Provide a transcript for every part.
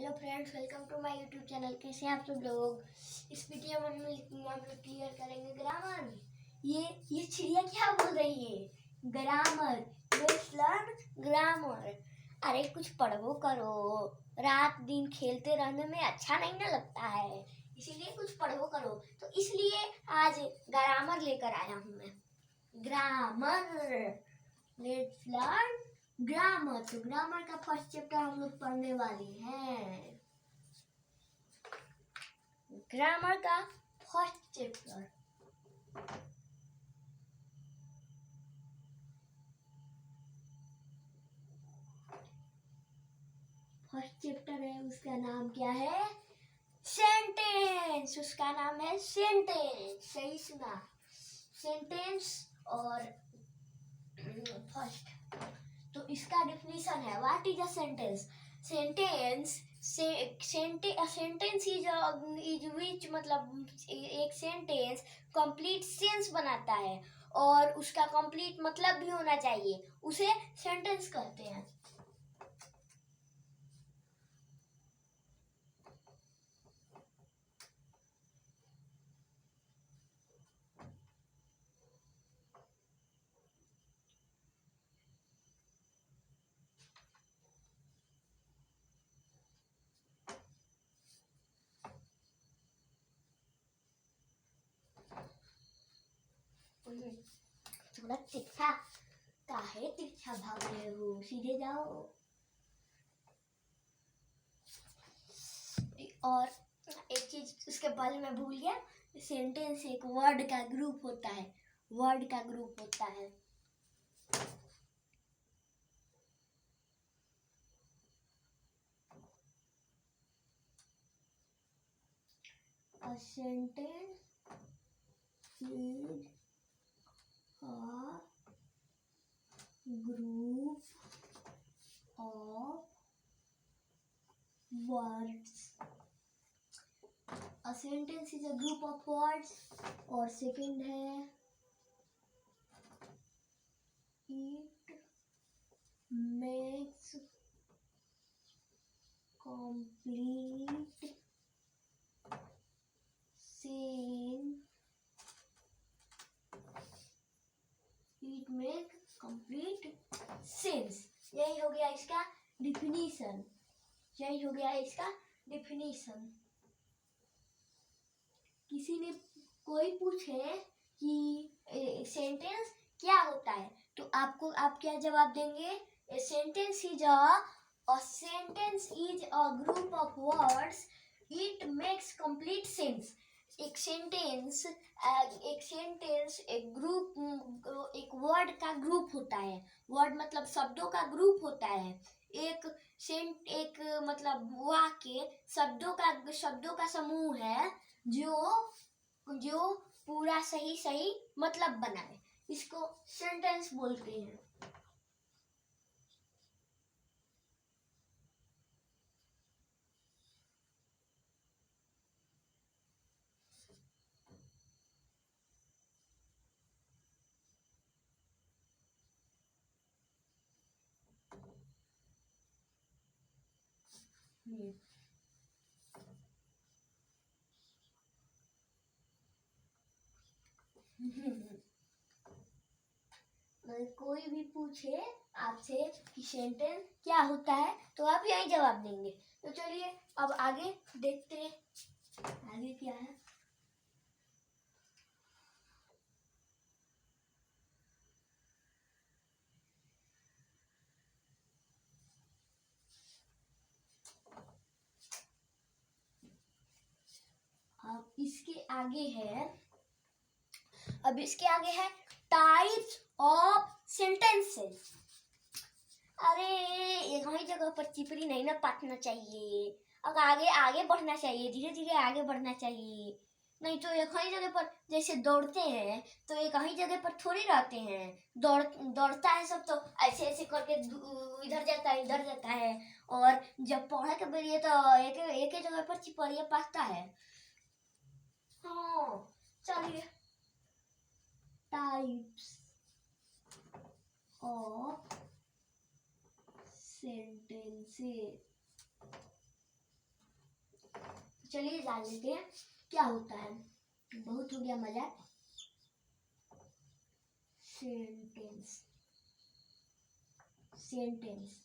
Hello friends, welcome to my YouTube channel. कैसे हैं आप सब लोग। इस वीडियो में हम लोग क्लियर करेंगे ग्रामर। ये चिड़िया क्या बोल रही है? Grammar, let's learn grammar. अरे कुछ पढ़ो करो, रात दिन खेलते रहने में अच्छा नहीं ना लगता है, इसीलिए कुछ पढ़ो करो। तो इसलिए आज ग्रामर लेकर आया हूँ मैं। Grammar, let's learn grammar. तो ग्रामर का फर्स्ट चैप्टर हम लोग पढ़ने वाले हैं। ग्रामर का फर्स्ट चैप्टर, है, उसका नाम क्या है? सेंटेंस। उसका नाम है सेंटेंस। सही सुना, सेंटेंस। और फर्स्ट तो इसका डिफिनीशन है, what is a sentence? Sentence sentence is which, मतलब एक सेंटेंस कंप्लीट सेंस बनाता है और उसका कंप्लीट मतलब भी होना चाहिए, उसे सेंटेंस कहते हैं। थोड़ा तिरछा काहे तिरछा भाग रहे हो, सीधे जाओ। और एक चीज उसके बारे में भूल गया, सेंटेंस एक वर्ड का ग्रुप होता है, वर्ड का ग्रुप होता है। A sentence is a group of words. A sentence is a group of words. और सेकंड है, it makes complete sense. It makes complete sense. यही हो गया इसका डिफिनीशन, यही हो गया इसका डिफिनीशन। किसी ने कोई पूछे कि सेंटेंस क्या होता है, तो आप क्या जवाब देंगे? A sentence is a group of words, it makes complete sense. एक सेंटेंस एक ग्रुप, एक वर्ड का ग्रुप होता है। वर्ड मतलब शब्दों का ग्रुप होता है। एक मतलब वाक्य शब्दों का समूह है जो पूरा सही मतलब बनाए, इसको सेंटेंस बोलते हैं। अगर कोई भी पूछे आपसे कि सेंटेंस क्या होता है, तो आप यही जवाब देंगे। तो चलिए अब आगे देखते हैं, आगे क्या है। अब इसके आगे है टाइप्स ऑफ सेंटेंसेस। अरे एक ही जगह पर चिपरी नहीं ना पाटना चाहिए, अब आगे आगे बढ़ना चाहिए, धीरे धीरे आगे बढ़ना चाहिए। नहीं तो एक ही जगह पर, जैसे दौड़ते हैं तो एक ही जगह पर थोड़ी रहते हैं। दौड़ता है सब तो ऐसे ऐसे करके इधर जाता है इधर जाता है, और जब पढ़े के बेरिए तो एक ही जगह पर चिपरिया पाता है। हाँ चलिए, टाइप्स ऑफ सेंटेंसेस। चलिए जान लेते हैं क्या होता है। बहुत हो गया मजाक। Sentence sentence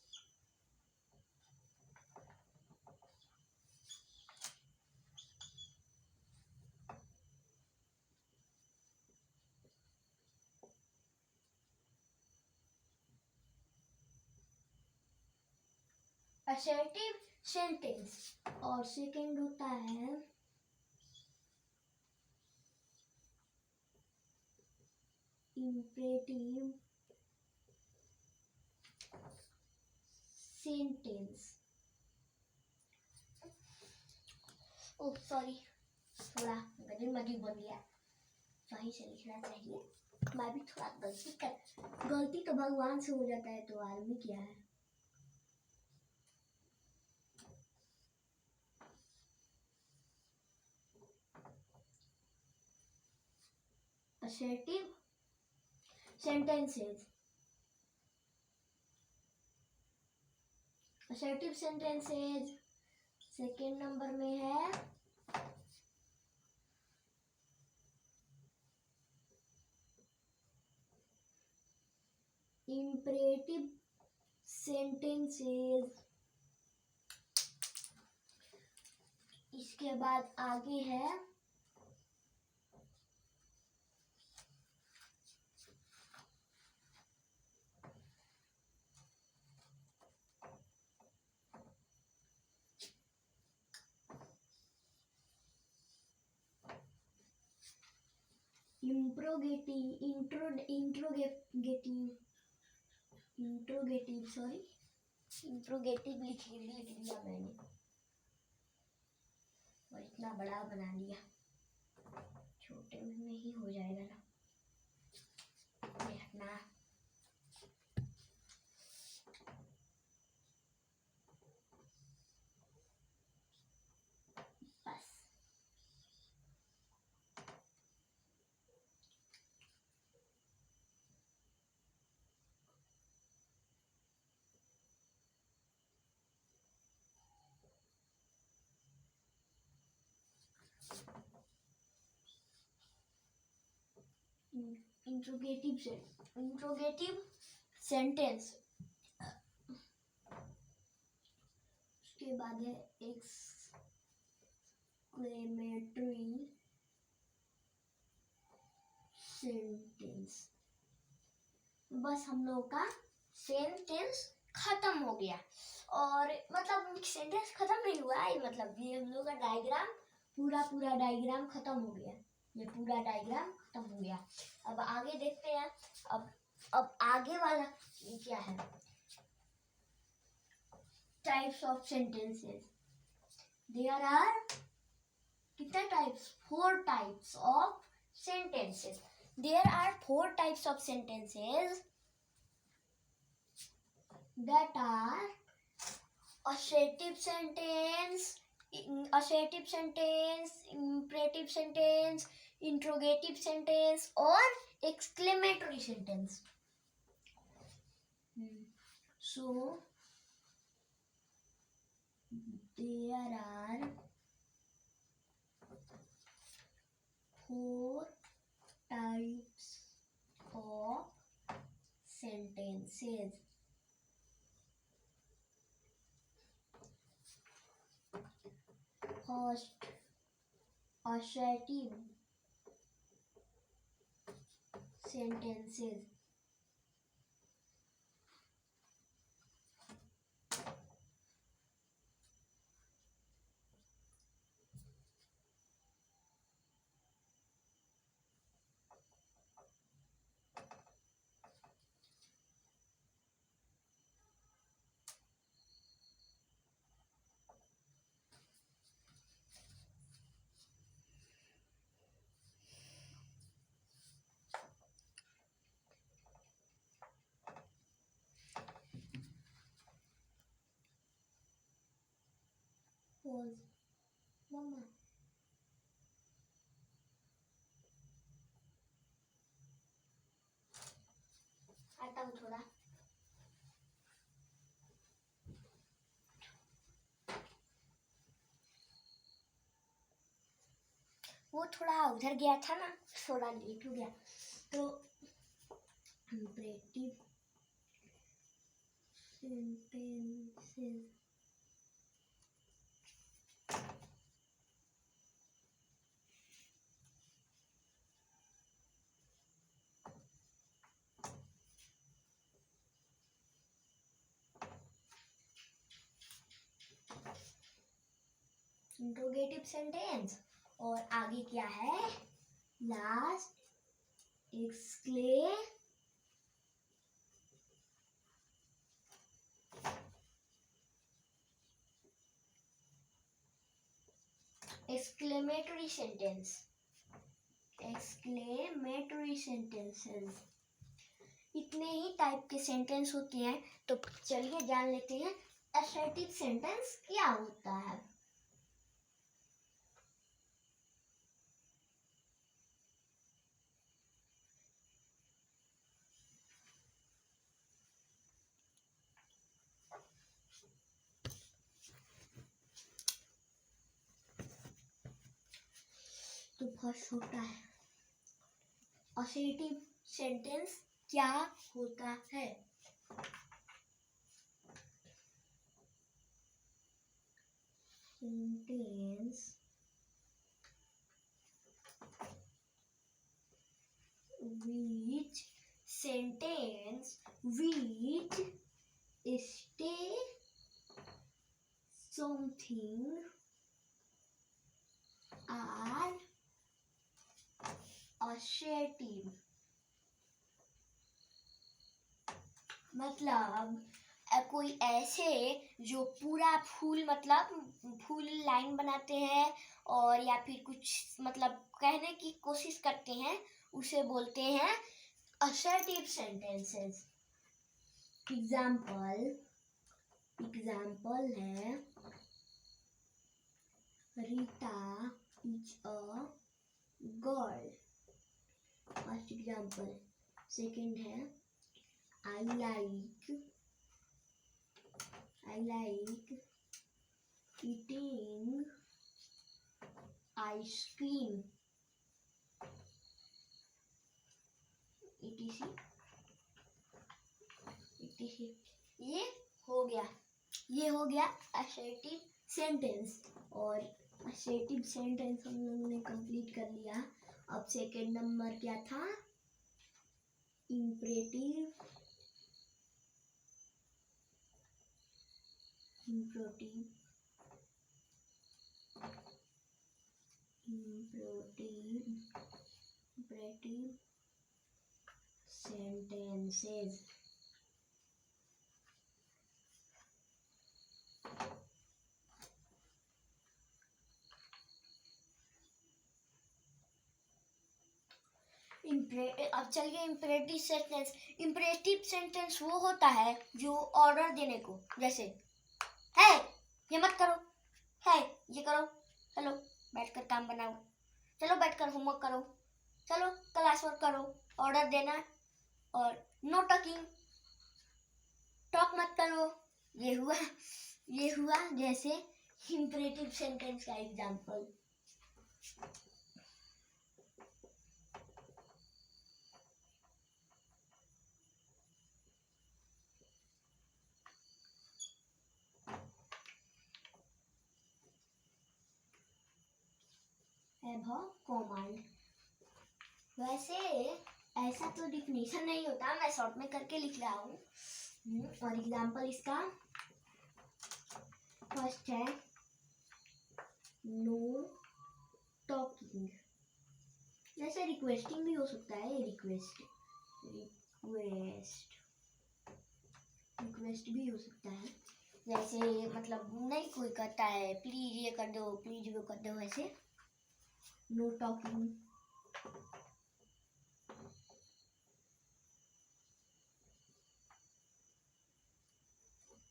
assertive sentence. और सेकंड होता है इम्परेटिव सेंटेंस। ओह सॉरी, थोड़ा गली मजी बोल गया। सही से लिखना चाहिए। मैं भी थोड़ा गलती तो भगवान से हो जाता है, तो आदमी क्या है। assertive sentences assertive sentences second number में है imperative sentences। इसके बाद आगे है इंट्रोगेटिव लिख दिया मैंने, और इतना बड़ा बना लिया। छोटे में ही हो जाएगा ना, देखना। बस इंट्रोगेटिव सेंटेंस। उसके बाद है एक्सक्लेमेटरी सेंटेंस। बस हम लोग का सेंटेंस खत्म हो गया। और मतलब सेंटेंस खत्म नहीं हुआ है, मतलब ये हम लोग का डायग्राम पूरा डायग्राम खत्म हो गया। ये पूरा डायग्राम खत्म हो गया। अब आगे देखते हैं। अब आगे वाला ये क्या है, types of sentences. There are कितने types, 4 types of sentences. There are 4 types of sentences that are assertive sentence, imperative sentence, interrogative sentence और exclamatory sentence. So there are 4 types of sentences. First, assertive sentences. Pause. Mama. आता हूँ थोड़ा। वो थोड़ा उधर गया था ना, थोड़ा लेट हो गया। तो इम्परेटिव सेंटेंसेस, इंट्रोगेटिव सेंटेंस, और आगे क्या है, last exclamatory sentence, exclamatory sentences. इतने ही टाइप के सेंटेंस होते हैं। तो चलिए जान लेते हैं असर्टिव सेंटेंस क्या होता है। तो फर्स्ट होता है असर्टिव सेंटेंस क्या होता है। Sentence which stay something are assertive। मतलब कोई ऐसे जो पूरा फुल मतलब फुल लाइन बनाते हैं और या फिर कुछ मतलब कहने की कोशिश करते हैं, उसे बोलते हैं assertive sentences। एग्जाम्पल है Rita is a girl, first example. Second है I like eating ice cream, etc। ये हो गया assertive सेंटेंस। और assertive सेंटेंस हम लोगों ने कंप्लीट कर लिया। अब सेकंड नंबर क्या था, imperative sentences। अब चलिए इम्परेटिव सेंटेंस। इम्परेटिव सेंटेंस वो होता है जो ऑर्डर देने को, जैसे है ये मत करो, है ये करो, चलो बैठकर काम बनाओ, चलो बैठकर होमवर्क करो, चलो क्लास वर्क करो, ऑर्डर देना। और नो टॉकिंग, टॉक मत करो, ये हुआ जैसे इम्परेटिव सेंटेंस का एग्जाम्पल। कमांड, वैसे ऐसा तो डिफिनेशन नहीं होता, मैं शॉर्ट में करके लिख रहा हूँ। और एग्जाम्पल इसका फर्स्ट है नो टॉकिंग, जैसे रिक्वेस्टिंग भी हो सकता है, रिक्वेस्ट भी हो सकता है। जैसे मतलब नहीं कोई कहता है प्लीज ये कर दो, प्लीज वो कर दो, वैसे no talking.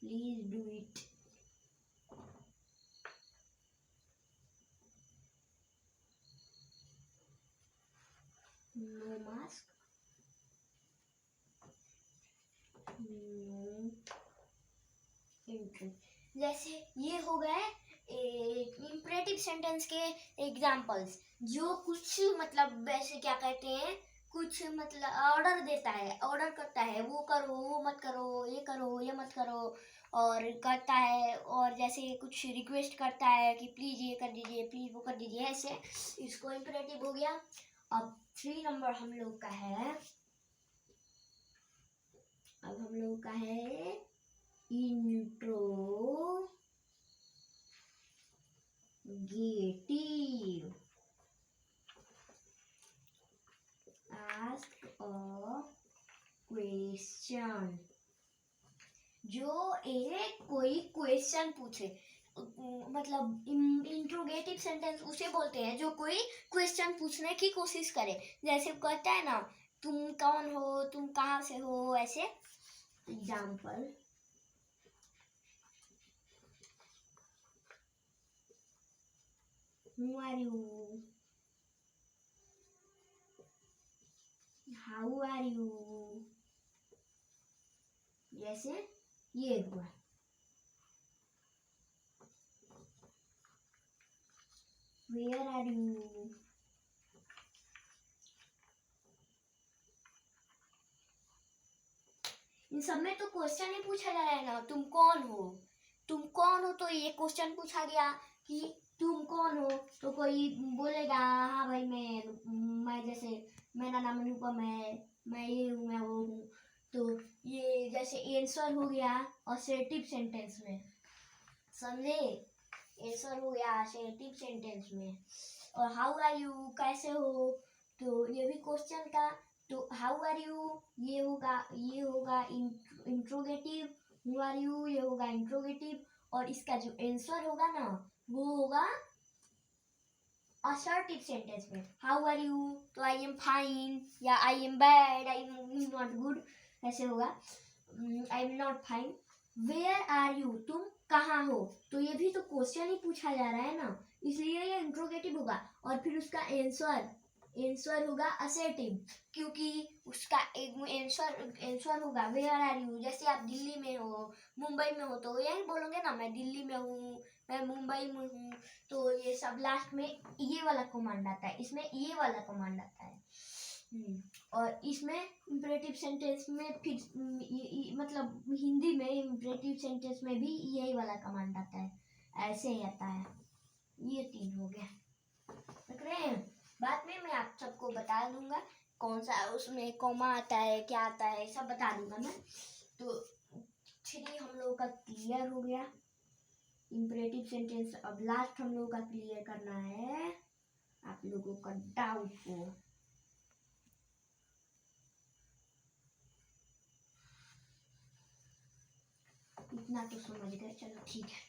Please do it, no mask, no entry. जैसे ये हो गए इम्परेटिव सेंटेंस के एग्जाम्पल्स, जो कुछ मतलब वैसे क्या कहते हैं, कुछ मतलब ऑर्डर देता है, ऑर्डर करता है, वो करो, वो मत करो, ये मत करो, और करता है, और जैसे कुछ रिक्वेस्ट करता है कि प्लीज ये कर दीजिए, प्लीज वो कर दीजिए, ऐसे इसको इंपरेटिव हो गया। अब 3 नंबर हम लोग का है, अब हम लोग का है इंट्रोगेटिव। आस्क अ क्वेश्चन, जो एक कोई क्वेश्चन पूछे, मतलब इंट्रोगेटिव सेंटेंस उसे बोलते हैं जो कोई क्वेश्चन पूछने की कोशिश करे। जैसे कहता है ना, तुम कौन हो, तुम कहाँ से हो, ऐसे। Example, Who are you? How are you? जैसे ये हुआ। Where are you? इन सब में तो क्वेश्चन ही पूछा जा रहा है ना, तुम कौन हो, तुम कौन हो, तो ये क्वेश्चन पूछा गया कि तुम कौन हो, तो कोई बोलेगा हाँ भाई मैं जैसे मेरा नाम अनुपम है, मैं ये हूँ, मैं वो हूँ, तो ये जैसे आंसर हो गया असर्टिव सेंटेंस में, समझे, आंसर हो गया असर्टिव सेंटेंस में। और हाउ आर यू, कैसे हो, तो ये भी क्वेश्चन का, तो हाउ आर यू ये होगा इंट्रोगेटिव, हु आर यू ये होगा इंट्रोगेटिव, और इसका जो आंसर होगा ना वो होगा असर्टिव सेंटेंस में। हाउ आर यू, तो आई एम फाइन, या I am bad, I am not good, ऐसे होगा, I am not fine. Where are you, तुम कहाँ हो, तो ये भी तो क्वेश्चन ही पूछा जा रहा है ना, इसलिए ये इंट्रोगेटिव होगा। और फिर उसका आंसर होगा असर्टिव, क्योंकि उसका आंसर होगा वेयर आर यू। जैसे आप दिल्ली में हो, मुंबई में हो, तो यही बोलोगे ना मैं दिल्ली में हूँ, मैं मुंबई में हूँ, तो ये सब लास्ट में ये वाला कमांड आता है, इसमें ये वाला कमांड आता है। और इसमें इंपरेटिव सेंटेंस में फिर मतलब हिंदी में इंपरेटिव सेंटेंस में भी यही वाला कमांड आता है, ऐसे ही आता है। ये 3 हो गया, देख रहे हैं। बाद में मैं आप सबको बता दूंगा कौन सा उसमें कॉमा आता है, क्या आता है, सब बता दूंगा मैं। तो 3 हम लोगों का क्लियर हो गया इंपरेटिव सेंटेंस। अब लास्ट हम लोगों का क्लियर करना है आप लोगों का डाउट को। इतना तो समझ गए, चलो ठीक है।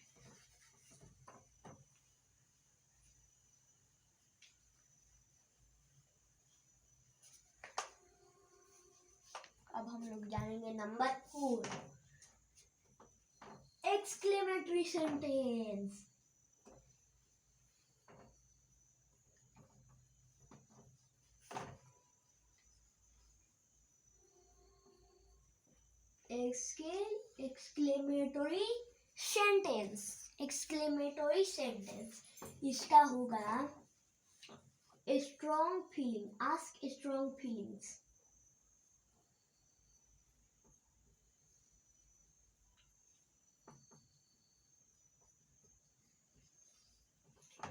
अब हम लोग जानेंगे number 4, exclamatory sentence. Exclamatory sentence इसका होगा strong feeling, ask strong feelings,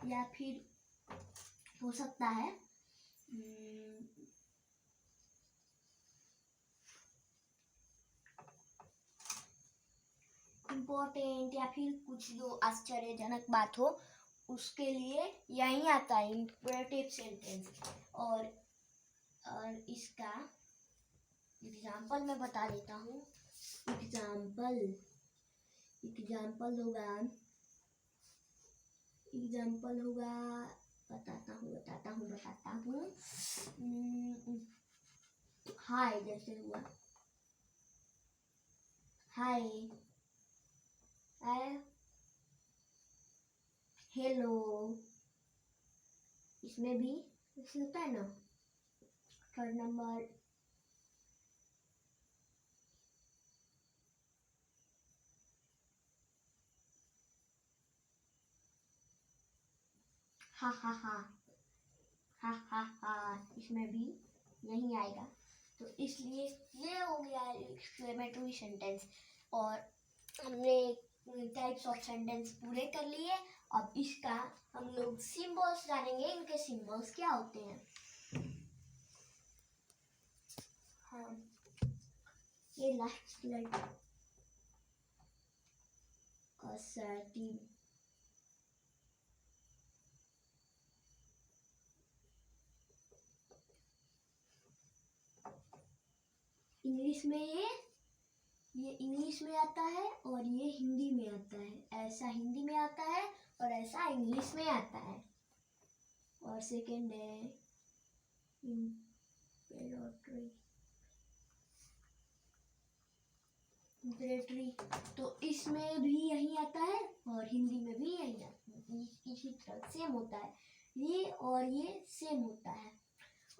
या फिर हो सकता है इम्पोर्टेंट, या फिर कुछ जो आश्चर्यजनक बात हो उसके लिए यही आता है इंपरेटिव सेंटेंस। और इसका एग्जाम्पल मैं बता देता हूँ। एग्जाम्पल होगा बताता हूँ। हाय, जैसे हुआ हाय, हेलो, इसमें भी होता है ना। 3rd नंबर, हा हा हा, हा हा हा, इसमें भी यही आएगा। तो इसलिए ये हो गया एक्सक्लेमेटरी सेंटेंस। और हमने टाइप्स ऑफ सेंटेंस पूरे कर लिए। अब इसका हम लोग सिंबल्स जानेंगे, इनके सिंबल्स क्या होते हैं। हाँ, ये लास्ट स्लाइड। असर्टिव, इंग्लिश में ये इंग्लिश में आता है और ये हिंदी में आता है। ऐसा हिंदी में आता है और ऐसा इंग्लिश में आता है। और सेकंड है इम्पेरेटरी, तो इसमें भी यही आता है और हिंदी में भी यही आता है। इसी तरह सेम होता है, ये और ये सेम होता है।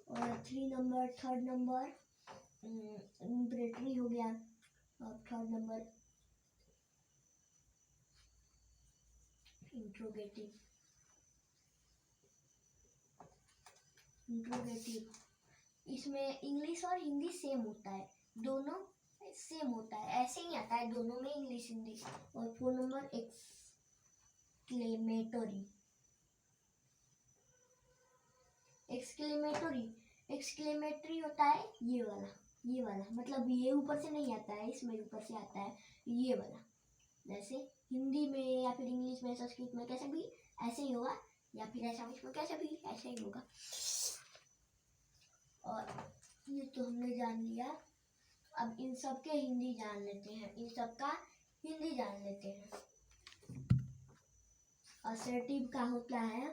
और थर्ड नंबर इम्पेरेटरी हो गया। और थर्ड नंबर इंट्रोगेटिव। इसमें इंग्लिश और हिंदी सेम होता है, दोनों सेम होता है, ऐसे ही आता है दोनों में, इंग्लिश हिंदी। और 4 नंबर एक्सक्लेमेटरी। एक्सक्लेमेटरी होता है ये वाला मतलब ये ऊपर से नहीं आता है, इसमें ऊपर से आता है ये वाला। जैसे हिंदी में या फिर इंग्लिश में, संस्कृत में कैसे भी ऐसे ही होगा, या फिर ऐसा में कैसे भी ऐसे ही होगा। और ये तो हमने जान लिया। अब इन सब के हिंदी जान लेते हैं, इन सब का हिंदी जान लेते हैं। असर्टिव का होता है,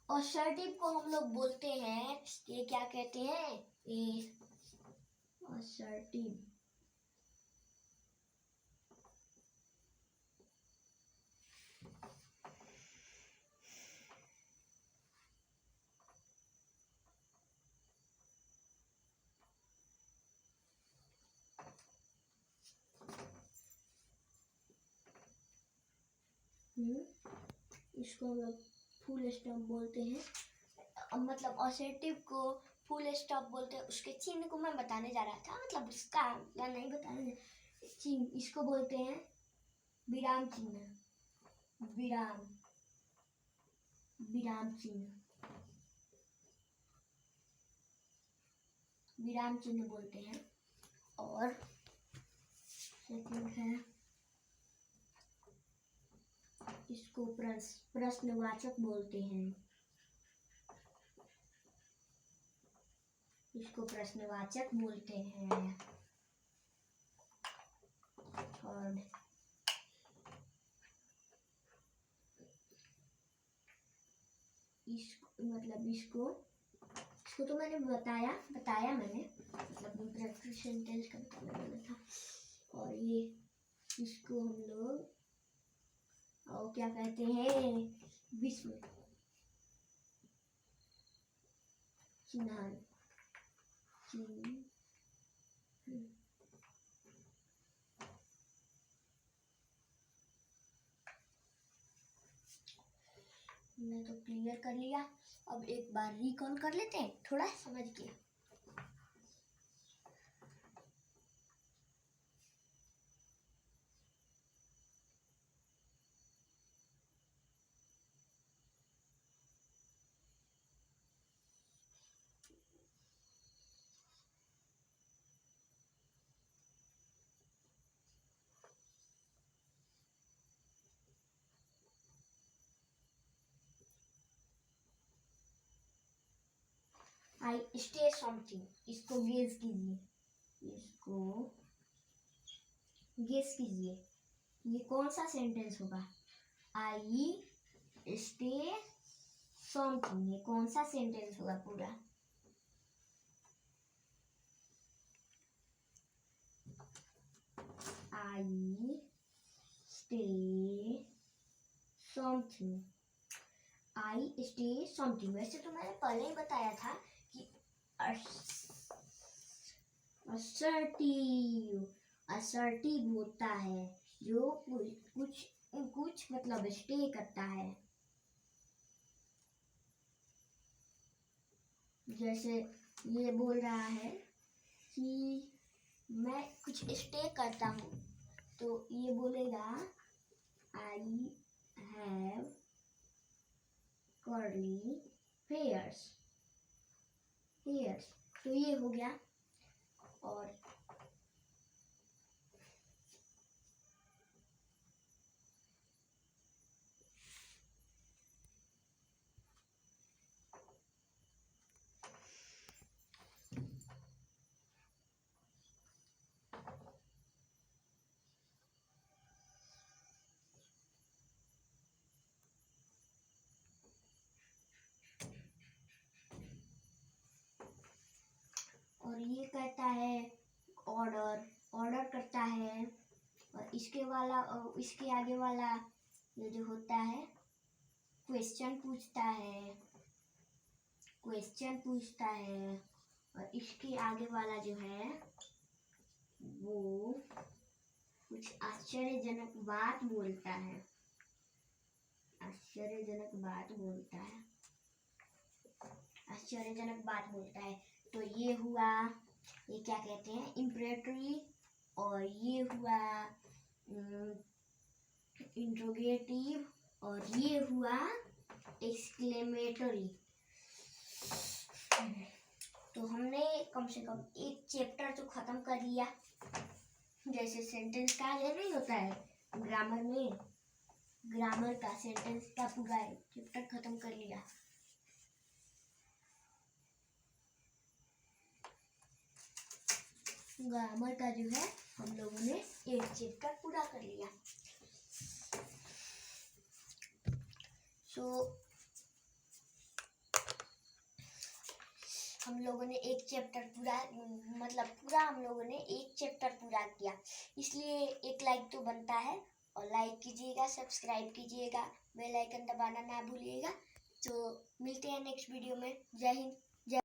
असर्टिव को हम लोग बोलते हैं, ये क्या कहते हैं, ये असर्टिव। इसको हम लोग फुल स्टॉप बोलते हैं। मतलब असर्टिव को फुल स्टॉप बोलते हैं। उसके चिन्ह को मैं बताने जा रहा था, मतलब उसका मैं नहीं बताने, चिन्ह इसको बोलते हैं विराम चिन्ह। विराम चिन्ह बोलते हैं। और सेकंड है, इसको प्रश्नवाचक बोलते हैं। इसको प्रश्नवाचक बोलते हैं। थर्ड इसको तो मैंने बताया मैंने, मतलब सेंटेंस का बताना था। और ये इसको हम लोग और क्या कहते हैं, विश्व चिन्हान। मैं तो क्लियर कर लिया। अब एक बार रिकॉल कर लेते हैं, थोड़ा समझ के। आई स्टे समथिंग, इसको गेस कीजिए, ये कौन सा सेंटेंस होगा। आई स्टे समथिंग, ये कौन सा सेंटेंस होगा पूरा। I stay something, I stay something. वैसे तो मैंने पहले ही बताया था कि असर्टिव होता है जो कुछ मतलब स्टे करता है। जैसे ये बोल रहा है कि मैं कुछ स्टे करता हूँ, तो ये बोलेगा आई हैव कर्ली हेयर्स। तो ये हो गया। और ये कहता है ऑर्डर करता है। और इसके आगे वाला ये जो होता है क्वेश्चन पूछता है। और इसके आगे वाला जो है वो कुछ आश्चर्यजनक बात बोलता है। तो ये हुआ, ये क्या कहते हैं, इम्परेटरी। और ये हुआ इंट्रोगेटिव। और ये हुआ एक्सक्लेमेटरी। तो हमने कम से कम एक चैप्टर तो खत्म कर लिया। जैसे सेंटेंस का ये नहीं होता है ग्रामर में, ग्रामर का सेंटेंस का पूरा चैप्टर खत्म कर लिया। ग्रामर का जो है हम लोगों ने एक चैप्टर पूरा कर लिया। हम लोगों ने एक चैप्टर पूरा हम लोगों ने एक चैप्टर पूरा किया, इसलिए एक लाइक तो बनता है। और लाइक कीजिएगा, सब्सक्राइब कीजिएगा, बेल आइकन दबाना ना भूलिएगा। तो मिलते हैं नेक्स्ट वीडियो में। जय हिंद।